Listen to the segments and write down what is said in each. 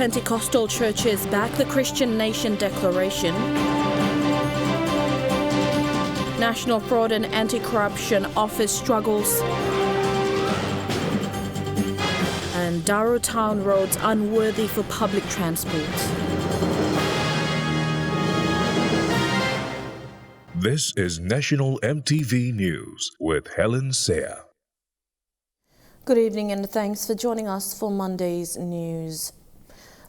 Pentecostal churches back the Christian Nation Declaration. National Fraud and Anti-Corruption Office struggles. And Daru town roads unworthy for public transport. This is National EMTV News with Helen Seah. Good evening and thanks for joining us for Monday's news.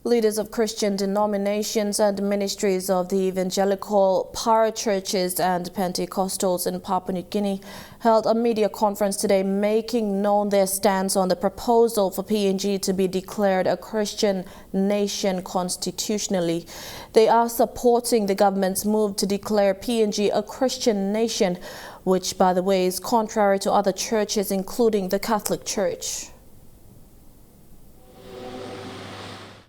Leaders of Christian denominations and ministries of the evangelical parachurches and Pentecostals in Papua New Guinea held a media conference today making known their stance on the proposal for PNG to be declared a Christian nation constitutionally. They are supporting the government's move to declare PNG a Christian nation, which, by the way, is contrary to other churches, including the Catholic Church.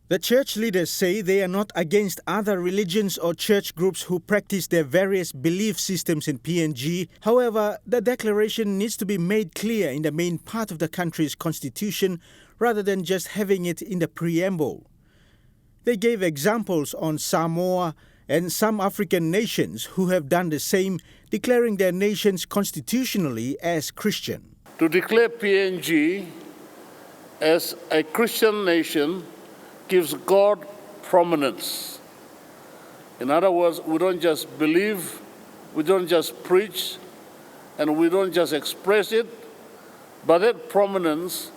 The church leaders say they are not against other religions or church groups who practice their various belief systems in PNG. However, the declaration needs to be made clear in the main part of the country's constitution rather than just having it in the preamble. They gave examples on Samoa and some African nations who have done the same, declaring their nations constitutionally as Christian. To declare PNG as a Christian nation gives God prominence. In other words, we don't just believe, we don't just preach, and we don't just express it, but that prominence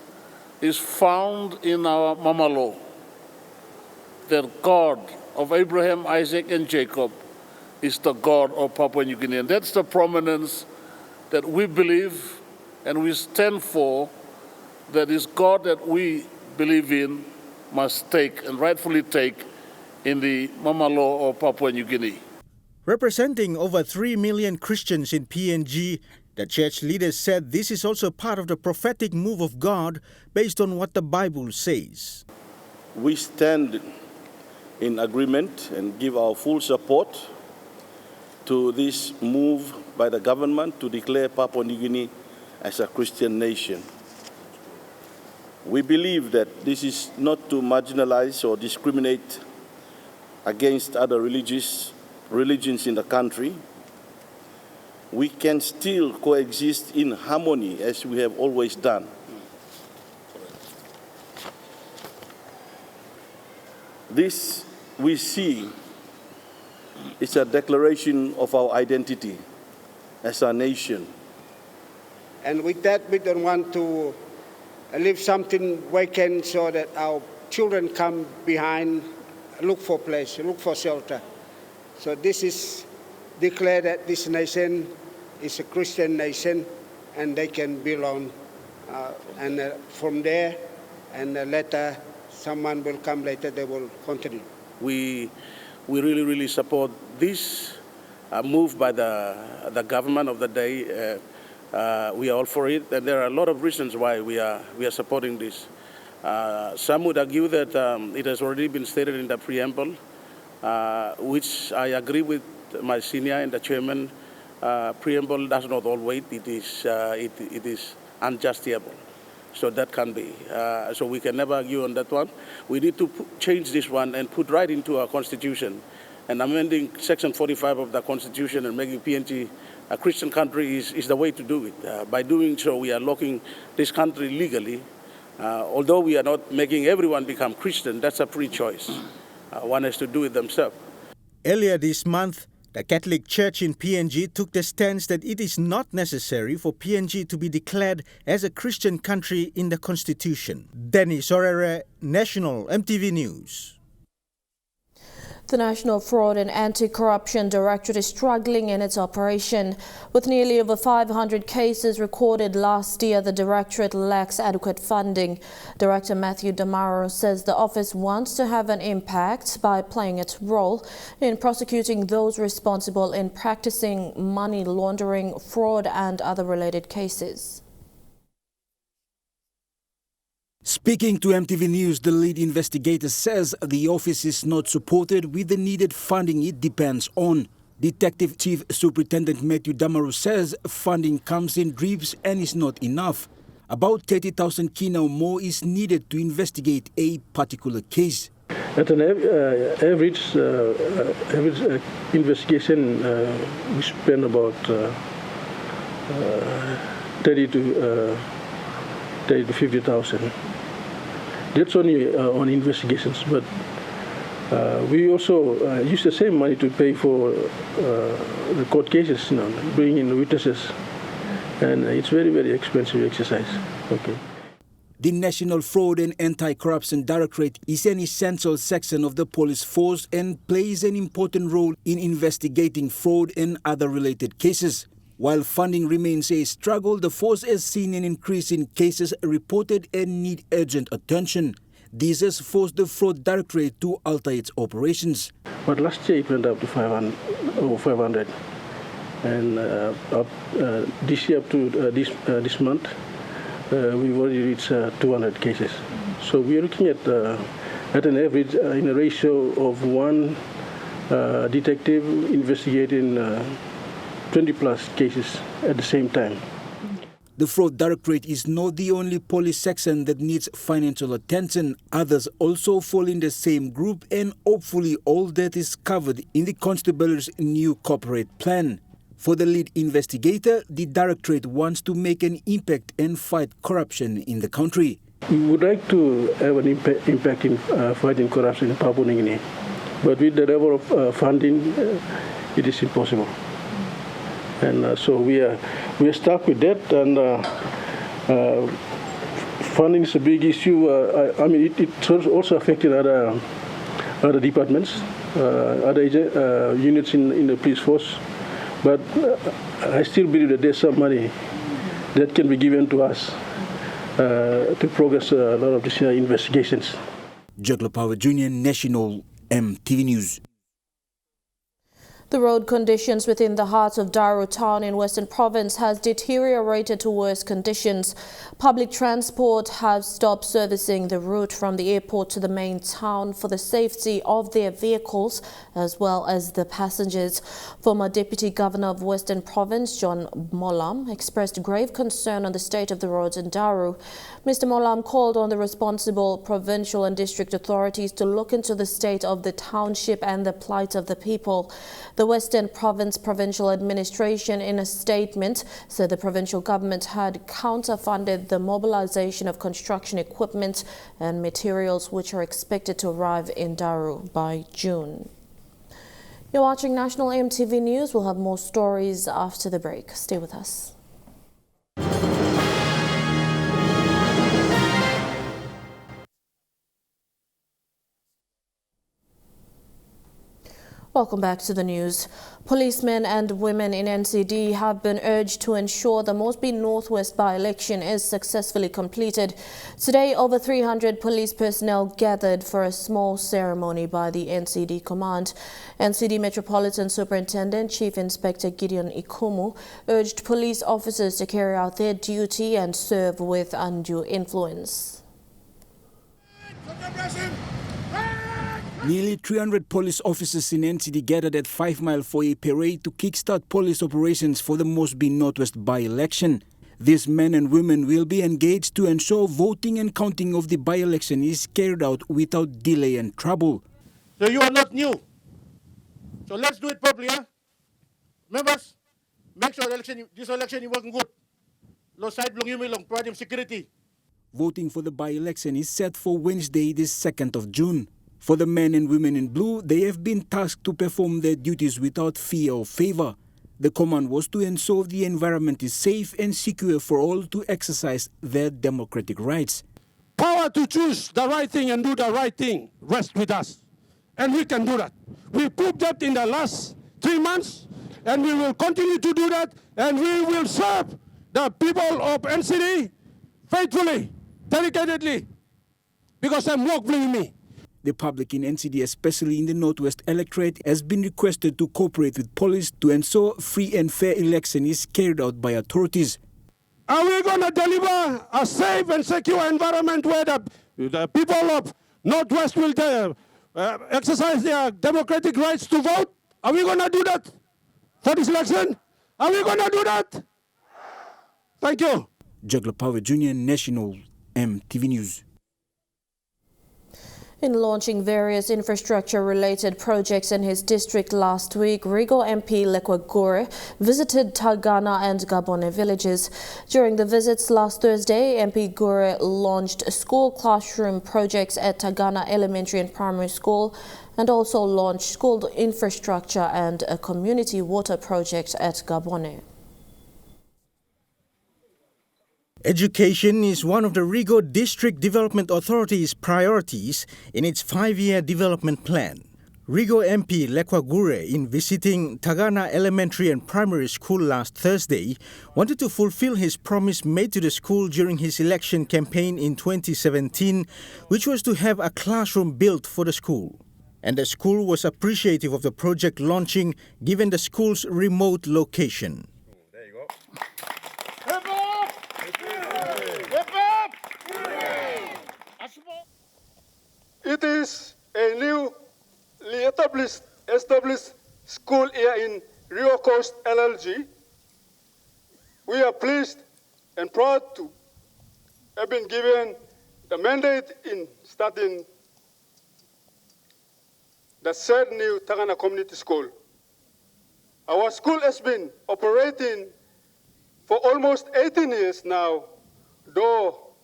is found in our Mama Law, that God of Abraham, Isaac, and Jacob is the God of Papua New Guinea. And that's the prominence that we believe and we stand for, that is God that we believe in must take and rightfully take in the Mama Law of Papua New Guinea. Representing over 3 million Christians in PNG, the church leaders said this is also part of the prophetic move of God based on what the Bible says. We stand in agreement and give our full support to this move by the government to declare Papua New Guinea as a Christian nation. We believe that this is not to marginalize or discriminate against other religions in the country. We can still coexist in harmony as we have always done. This we see is a declaration of our identity as a nation. And with that, we don't want to leave something vacant so that our children come behind, look for place, look for shelter. So this is declared that this nation is a Christian nation and they can belong. And from there, and later, someone will come later, they will continue. We really support this move by the government of the day. We are all for it, and there are a lot of reasons why we are supporting this. Some would argue that it has already been stated in the preamble, which I agree with my senior and the chairman. Preamble does not hold weight. It is unjustifiable. So that can be. So we can never argue on that one. We need to change this one and put right into our constitution. And amending Section 45 of the Constitution and making PNG a Christian country is the way to do it. By doing so, we are locking this country legally. Although we are not making everyone become Christian, that's a free choice. One has to do it themselves. Earlier this month, the Catholic Church in PNG took the stance that it is not necessary for PNG to be declared as a Christian country in the Constitution. Dennis Orere, National EMTV News. The National Fraud and Anti-Corruption Directorate is struggling in its operation. With nearly over 500 cases recorded last year, the Directorate lacks adequate funding. Director Matthew Daru says the office wants to have an impact by playing its role in prosecuting those responsible in practicing money laundering, fraud and other related cases. Speaking to EMTV News, the lead investigator says the office is not supported with the needed funding it depends on. Detective Chief Superintendent Matthew Daru says funding comes in dribs and is not enough. About 30,000 kina or more is needed to investigate a particular case. At an average investigation, we spend about 30 to 50,000. That's only on investigations, but we also use the same money to pay for the court cases, bringing in witnesses, and it's very, very expensive exercise. Okay. The National Fraud and Anti-Corruption Directorate is an essential section of the police force and plays an important role in investigating fraud and other related cases. While funding remains a struggle, the force has seen an increase in cases reported and need urgent attention. This has forced the Fraud Directorate to alter its operations. But last year it went up to 500. And this year up to this month, we've already reached 200 cases. So we're looking at an average in a ratio of one detective investigating 20 plus cases at the same time. The Fraud Directorate is not the only police section that needs financial attention. Others also fall in the same group, and hopefully all that is covered in the Constabulary's new corporate plan. For the lead investigator, the Directorate wants to make an impact and fight corruption in the country. We would like to have an impact in fighting corruption in Papua New Guinea, but with the level of funding, it is impossible. And so we are stuck with that, and funding is a big issue. It's also affecting other departments, other units in the police force. But I still believe that there's some money that can be given to us to progress a lot of these investigations. Jagla Power Jr., National EMTV News. The road conditions within the heart of Daru town in Western Province has deteriorated to worse conditions. Public transport has stopped servicing the route from the airport to the main town for the safety of their vehicles as well as the passengers. Former Deputy Governor of Western Province, John Molam, expressed grave concern on the state of the roads in Daru. Mr. Molam called on the responsible provincial and district authorities to look into the state of the township and the plight of the people. The Western Province Provincial Administration, in a statement, said the provincial government had counter-funded the mobilization of construction equipment and materials which are expected to arrive in Daru by June. You're watching National EMTV News. We'll have more stories after the break. Stay with us. Welcome back to the news. Policemen and women in NCD have been urged to ensure the Mosby Northwest by-election is successfully completed. Today, over 300 police personnel gathered for a small ceremony by the NCD command. NCD Metropolitan Superintendent Chief Inspector Gideon Ikumu urged police officers to carry out their duty and serve with undue influence. Nearly 300 police officers in NCD gathered at 5 Mile for a parade to kickstart police operations for the Mosby Northwest by-election. These men and women will be engaged to ensure voting and counting of the by-election is carried out without delay and trouble. So you are not new. So let's do it properly, huh? Members, make sure this election is working good. Low side long you long provide security. Voting for the by-election is set for Wednesday, the 2nd of June. For the men and women in blue, they have been tasked to perform their duties without fear or favor. The command was to ensure the environment is safe and secure for all to exercise their democratic rights. Power to choose the right thing and do the right thing rests with us. And we can do that. We proved that in the last 3 months, and we will continue to do that, and we will serve the people of NCD faithfully, dedicatedly, because them work with me. The public in NCD, especially in the Northwest electorate, has been requested to cooperate with police to ensure free and fair election is carried out by authorities. Are we going to deliver a safe and secure environment where the people of Northwest will exercise their democratic rights to vote? Are we going to do that for this election? Are we going to do that? Thank you. Jagla Power Jr., National EMTV News. In launching various infrastructure-related projects in his district last week, Rigo MP Lekwa Gore visited Tagana and Gabone villages. During the visits last Thursday, MP Gore launched school classroom projects at Tagana Elementary and Primary School and also launched school infrastructure and a community water project at Gabone. Education is one of the Rigo District Development Authority's priorities in its 5-year development plan. Rigo MP Lekwa Gure, in visiting Tagana Elementary and Primary School last Thursday, wanted to fulfill his promise made to the school during his election campaign in 2017, which was to have a classroom built for the school. And the school was appreciative of the project launching given the school's remote location. There you go. It is a newly established school here in Rio Coast LLG. We are pleased and proud to have been given the mandate in starting the said new Tagana Community School. Our school has been operating for almost 18 years now, though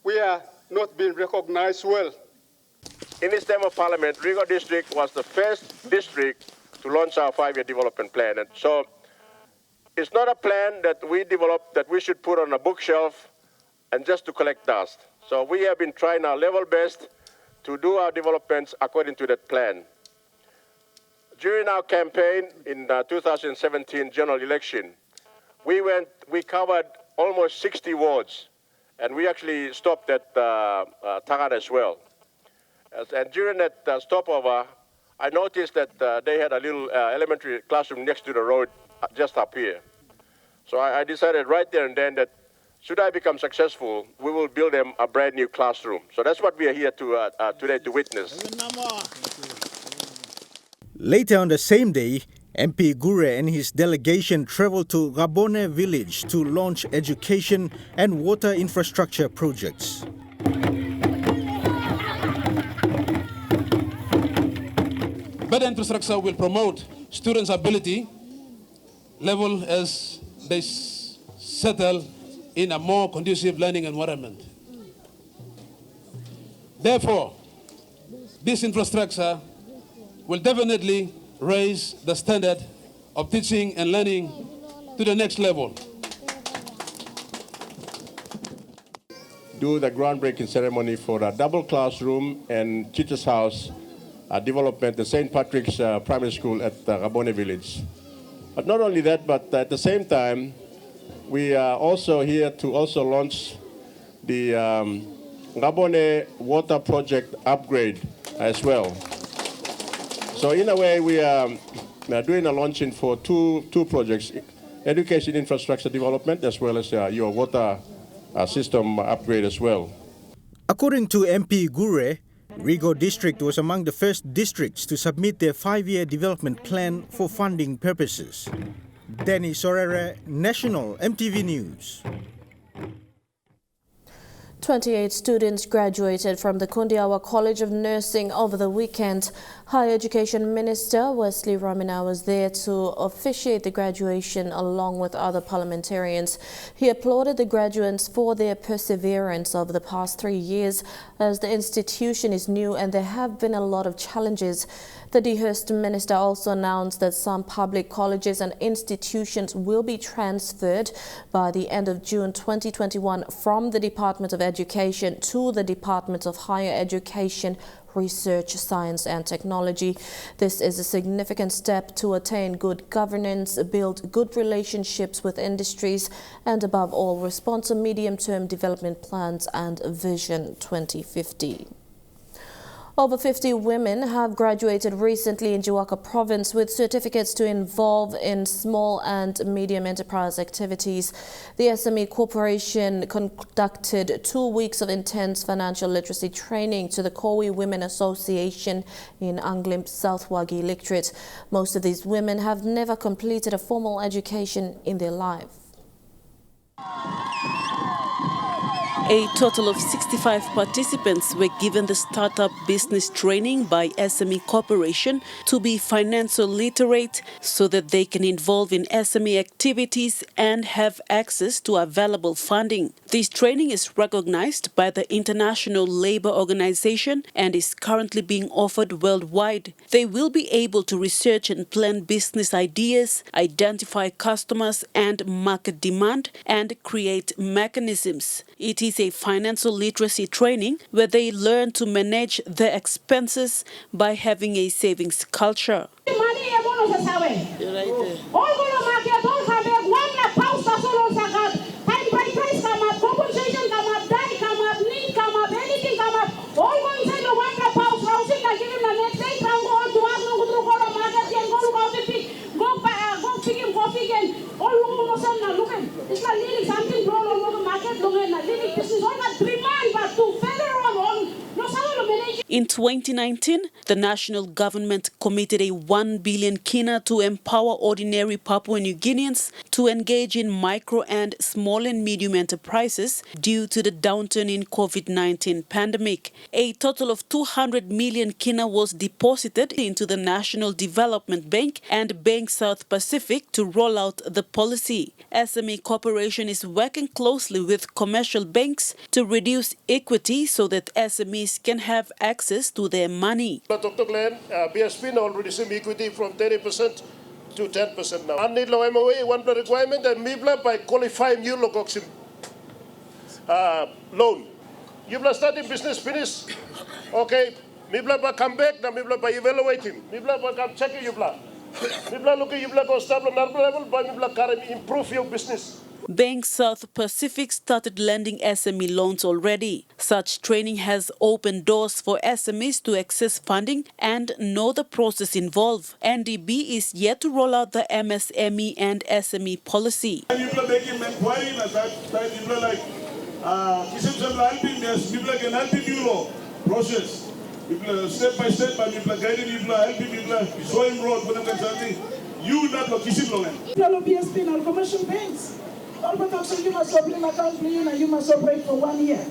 we are not being recognized well. In this term of parliament, Rigo District was the first district to launch our 5-year development plan. And so it's not a plan that we developed that we should put on a bookshelf and just to collect dust. So we have been trying our level best to do our developments according to that plan. During our campaign in the 2017 general election, we covered almost 60 wards, and we actually stopped at Tagana as well. And during that stopover, I noticed that they had a little elementary classroom next to the road just up here. So I decided right there and then that should I become successful, we will build them a brand new classroom. So that's what we are here to today to witness. Later on the same day, MP Gure and his delegation traveled to Gabone village to launch education and water infrastructure projects. Better infrastructure will promote students' ability level as they settle in a more conducive learning environment. Therefore, this infrastructure will definitely raise the standard of teaching and learning to the next level. Do the groundbreaking ceremony for a double classroom and teacher's house development at St. Patrick's Primary School at Gabone Village. But not only that, but at the same time, we are also here to also launch the Gabone water project upgrade as well. So in a way, we are doing a launching for two projects, education infrastructure development as well as your water system upgrade as well. According to MP Gure, Rigo District was among the first districts to submit their 5-year development plan for funding purposes. Danny Sorere, National EMTV News. 28 students graduated from the Kundiawa College of Nursing over the weekend. Higher Education Minister Wesley Ramina was there to officiate the graduation along with other parliamentarians. He applauded the graduates for their perseverance over the past 3 years as the institution is new and there have been a lot of challenges. The Dehurst Minister also announced that some public colleges and institutions will be transferred by the end of June 2021 from the Department of Education to the Department of Higher Education, Research, Science and Technology. This is a significant step to attain good governance, build good relationships with industries, and above all, respond to medium-term development plans and Vision 2050. Over 50 women have graduated recently in Jiwaka Province with certificates to involve in small and medium enterprise activities. The SME Corporation conducted 2 weeks of intense financial literacy training to the Kowi Women Association in Anglimp, South Wagi Electorate. Most of these women have never completed a formal education in their life. A total of 65 participants were given the startup business training by SME Corporation to be financial literate so that they can involve in SME activities and have access to available funding. This training is recognized by the International Labour Organization and is currently being offered worldwide. They will be able to research and plan business ideas, identify customers and market demand, and create mechanisms. It is a financial literacy training where they learn to manage their expenses by having a savings culture. In 2019, the national government committed a 1 billion kina to empower ordinary Papua New Guineans to engage in micro and small and medium enterprises due to the downturn in COVID-19 pandemic. A total of 200 million kina was deposited into the National Development Bank and Bank South Pacific to roll out the policy. SME Corporation is working closely with commercial banks to reduce equity so that SMEs can have access to their money. Dr. Glenn, BSP already some equity from 30% to 10% now. I need low MOA, one requirement, and MIBLA by qualifying you logoxim loan. You starting business finish, okay, MIBLA by come back, now MIBLA by evaluating, MIBLA by come check you blah. MIBLA look at you go stable level, by MIBLA can improve your business. Bank South Pacific started lending SME loans already. Such training has opened doors for SMEs to access funding and know the process involved. NDB is yet to roll out the MSME and SME policy. Process. Step by step, people guiding people, helping people, showing road, you not BSP commercial banks. You must open an account, you must operate for 1 year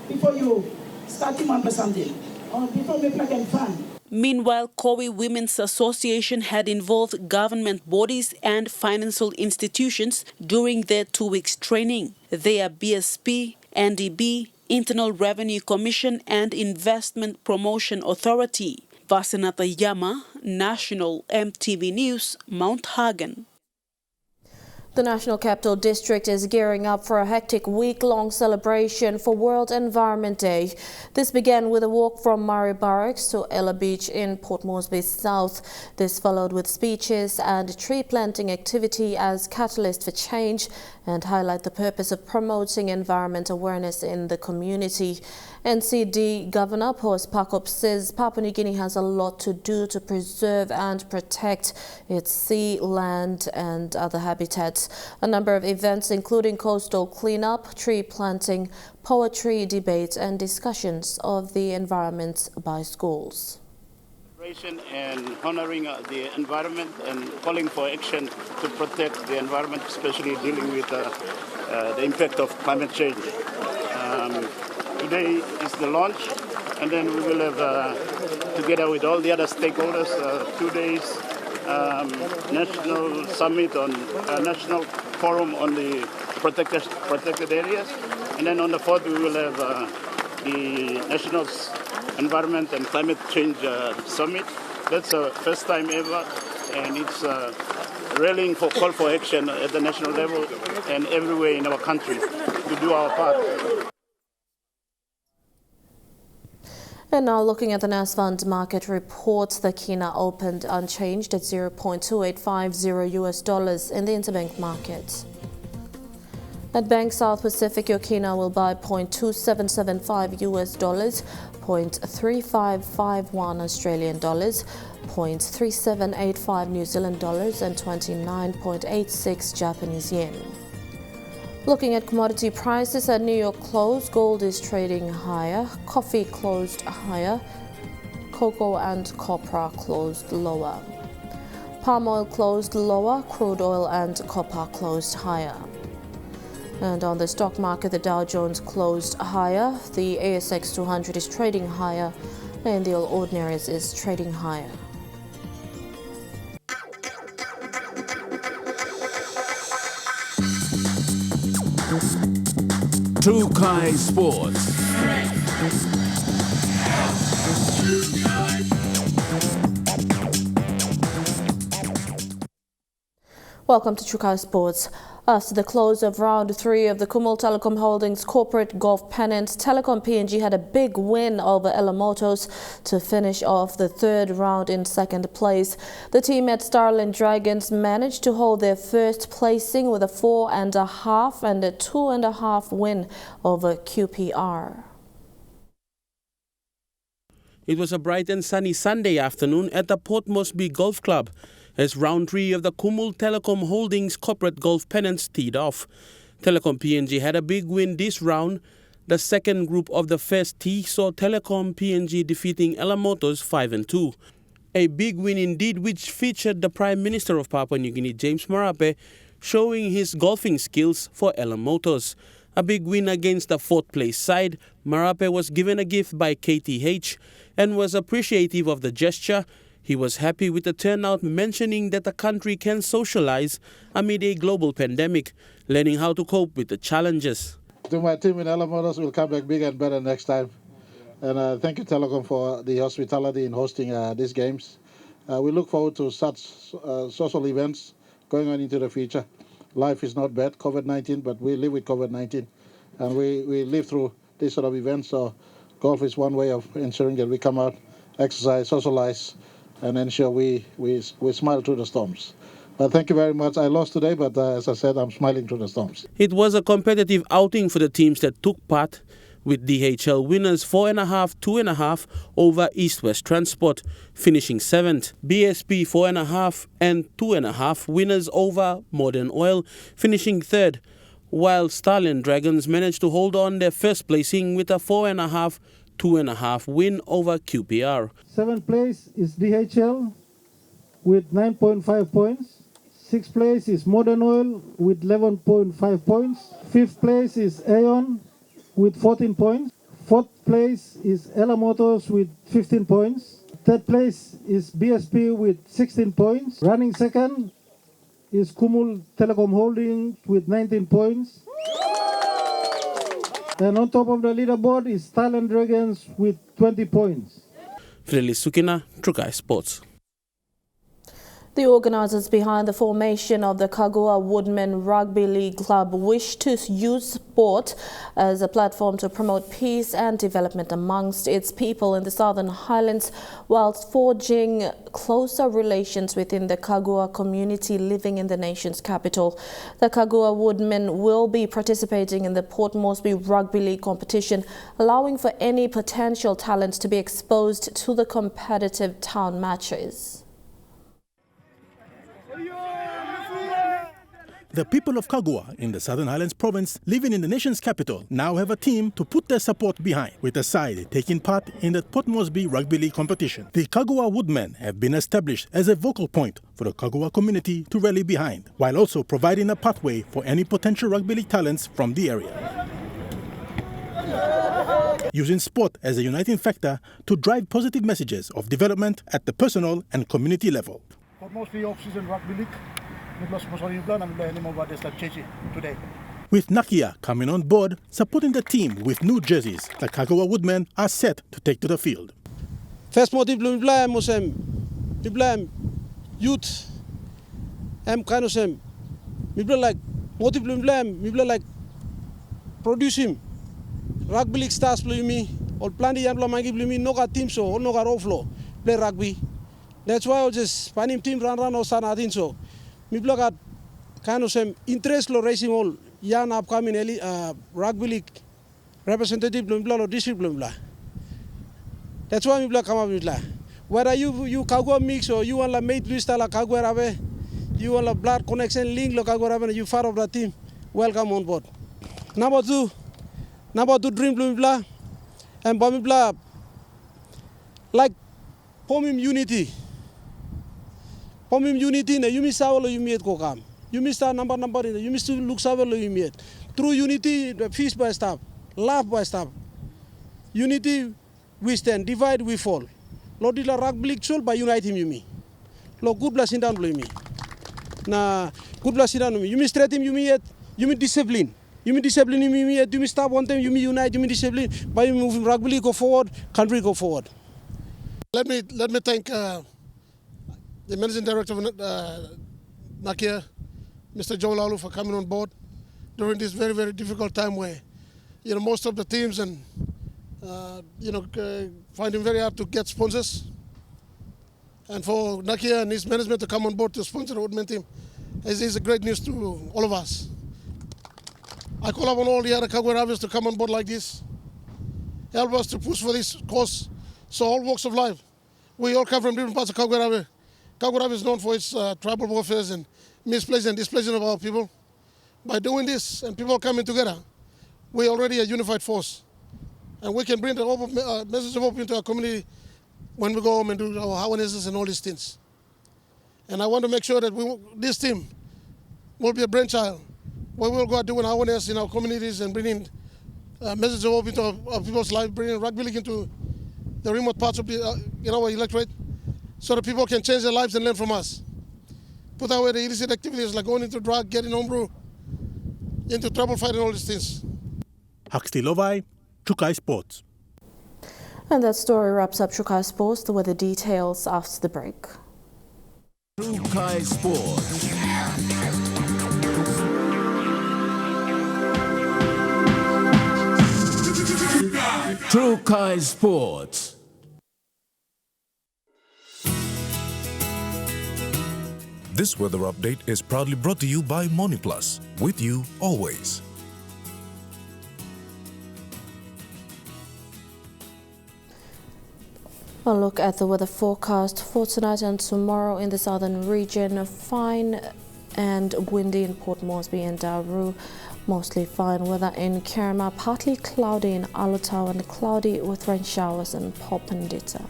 before you start something, or before you can fund. Meanwhile, Kowi Women's Association had involved government bodies and financial institutions during their 2 weeks training. They are BSP, NDB, Internal Revenue Commission and Investment Promotion Authority. Vasanatha Yama, National EMTV News, Mount Hagen. The National Capital District is gearing up for a hectic week-long celebration for World Environment Day. This began with a walk from Murray Barracks to Ella Beach in Port Moresby South. This followed with speeches and tree planting activity as catalyst for change and highlight the purpose of promoting environment awareness in the community. NCD Governor Paus Pakop says Papua New Guinea has a lot to do to preserve and protect its sea, land and other habitats. A number of events including coastal cleanup, tree planting, poetry, debates and discussions of the environment by schools. And honoring the environment and calling for action to protect the environment, especially dealing with the impact of climate change. Today is the launch, and then we will have, together with all the other stakeholders, 2 days national summit on national forum on the protected areas, and then on the 4th we will have the National Environment and Climate Change Summit. That's the first time ever, and it's rallying for call for action at the national level and everywhere in our country to do our part. And now looking at the NAS Fund market reports, the kina opened unchanged at $0.2850 US in the interbank market. At Bank South Pacific, your kina will buy $0.2775 US, $0.3551 Australian dollars, $0.3785 New Zealand dollars and 29.86 Japanese yen. Looking at commodity prices at New York close, gold is trading higher, coffee closed higher, cocoa and copra closed lower. Palm oil closed lower, crude oil and copper closed higher. And on the stock market, the Dow Jones closed higher, the ASX 200 is trading higher, and the All Ordinaries is trading higher. Trukai Sports. Welcome to Trukai Sports. After the close of round 3 of the Kumul Telecom Holdings corporate golf pennant, Telecom PNG had a big win over Elamotos to finish off the third round in second place. The team at Starland Dragons managed to hold their first placing with a 4.5 and a 2.5 win over QPR. It was a bright and sunny Sunday afternoon at the Port Moresby Golf Club as round 3 of the Kumul Telecom Holdings corporate golf pennants teed off. Telecom PNG had a big win this round. The second group of the first tee saw Telecom PNG defeating Elamotos 5-2. A big win indeed, which featured the Prime Minister of Papua New Guinea, James Marape, showing his golfing skills for Elamotos. A big win against the fourth place side. Marape was given a gift by KTH and was appreciative of the gesture. He was happy with the turnout, mentioning that the country can socialize amid a global pandemic, learning how to cope with the challenges. To my team in Elamotos, we'll come back bigger and better next time. And thank you, Telecom, for the hospitality in hosting these games. We look forward to such social events going on into the future. Life is not bad, COVID-19, but we live with COVID-19. And we live through these sort of events, so golf is one way of ensuring that we come out, exercise, socialize, and ensure we smile through the storms. But thank you very much. I lost today, but as I said, I'm smiling through the storms. It was a competitive outing for the teams that took part, with DHL winners 4.5, 2.5 over East West Transport, finishing 7th. BSP 4.5 and 2.5 winners over Modern Oil, finishing 3rd, while Starland Dragons managed to hold on their first placing with a 4.5, 2.5 win over QPR. 7th place is DHL with 9.5 points. 6th place is Modern Oil with 11.5 points. 5th place is Aeon with 14 points. 4th place is Elamotos with 15 points. 3rd place is BSP with 16 points. Running second is Kumul Telecom Holdings with 19 points. And on top of the leaderboard is Starland Dragons with 20 points. Freli Sukina, Trukai Sports. The organisers behind the formation of the Kagua Woodmen Rugby League Club wish to use sport as a platform to promote peace and development amongst its people in the Southern Highlands, whilst forging closer relations within the Kagua community living in the nation's capital. The Kagua Woodmen will be participating in the Port Moresby Rugby League competition, allowing for any potential talent to be exposed to the competitive town matches. The people of Kagua in the Southern Highlands province living in the nation's capital now have a team to put their support behind, with the side taking part in the Port Moresby Rugby League competition. The Kagua Woodmen have been established as a vocal point for the Kagua community to rally behind, while also providing a pathway for any potential rugby league talents from the area. Using sport as a uniting factor to drive positive messages of development at the personal and community level. Port Moresby off-season rugby league. Today. With Nakia coming on board, supporting the team with new jerseys, the Kagua Woodmen are set to take to the field. First motive Muslim youth kind of same. Like motive like produce him. Rugby league stars play me or plan the yambla magi play me no got team so no got overflow play rugby. That's why I just find him team run or nothing so. Mi got kind of some interest lo racing all young upcoming rugby league representative or district blah. That's why mi come up with la. Whether you Kagua mix or you want la mate lista la Kagua rabe, you want la blood connection link lo Kagua rabe, you part of the team. Welcome on board. Number two dream blah and bomb blah like pomim unity. Pomim unity na you miss our you meet kokam. You miss our number in you miss to look saver you meet. Through unity, the peace by staff, love by staff. Unity, we stand. Divide, we fall. Lord, ila ragbilik sol by unite him, you me. Lord, good blessing down below me. Na good blessing down me. You me straight him, you me yet. You me discipline. You me discipline, you me yet. You me stop one time, you me unite, you me discipline. By you moving ragbilik go forward, country go forward. Let me thank the Managing Director of Nakia, Mr. Joel Alu, for coming on board during this very, very difficult time where, most of the teams and, finding very hard to get sponsors. And for Nakia and his management to come on board to sponsor the woodman team is a great news to all of us. I call upon all the other Kagweravis to come on board like this, help us to push for this cause. So all walks of life, we all come from different parts of Kagweravi. Kagweravi is known for its tribal warfare and misplacing and displacing of our people. By doing this and people coming together, we're already a unified force. And we can bring the message of hope into our community when we go home and do our awarenesses and all these things. And I want to make sure that this team will be a brainchild where we'll go out doing awareness in our communities and bringing message of hope into our people's life, bringing rugby league into the remote parts of our electorate so that people can change their lives and learn from us. Put away the illicit activities like going into drug, getting homebrew, into trouble fighting, all these things. Huxley Lovai, Chukai Sports. And that story wraps up Chukai Sports with the details after the break. Chukai Sports. Chukai Sports. This weather update is proudly brought to you by MoneyPlus, with you always. A look at the weather forecast for tonight and tomorrow in the southern region. Fine and windy in Port Moresby and Daru. Mostly fine weather in Kerma, partly cloudy in Alotau and cloudy with rain showers in Popendita.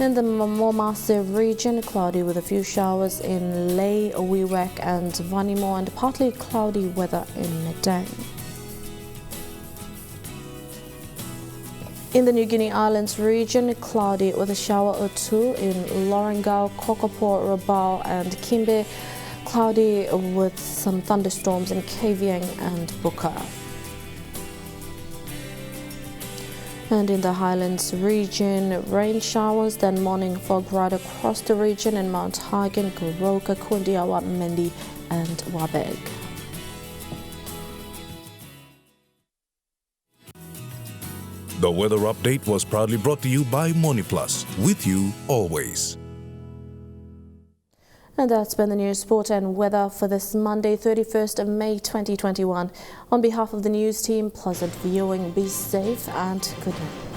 In the Momase region, cloudy with a few showers in Ley, Wewak and Vanimo and partly cloudy weather in Medang. In the New Guinea Islands region, cloudy with a shower or two in Lorengau, Kokopo, Rabaul and Kimbe. Cloudy with some thunderstorms in Kavieng and Buka. And in the Highlands region, rain showers, then morning fog right across the region in Mount Hagen, Goroka, Kundiawa, Mendi and Wabeg. The weather update was proudly brought to you by MoneyPlus, with you always. And that's been the news, sport and weather for this Monday, 31st of May 2021. On behalf of the news team, pleasant viewing, be safe and good night.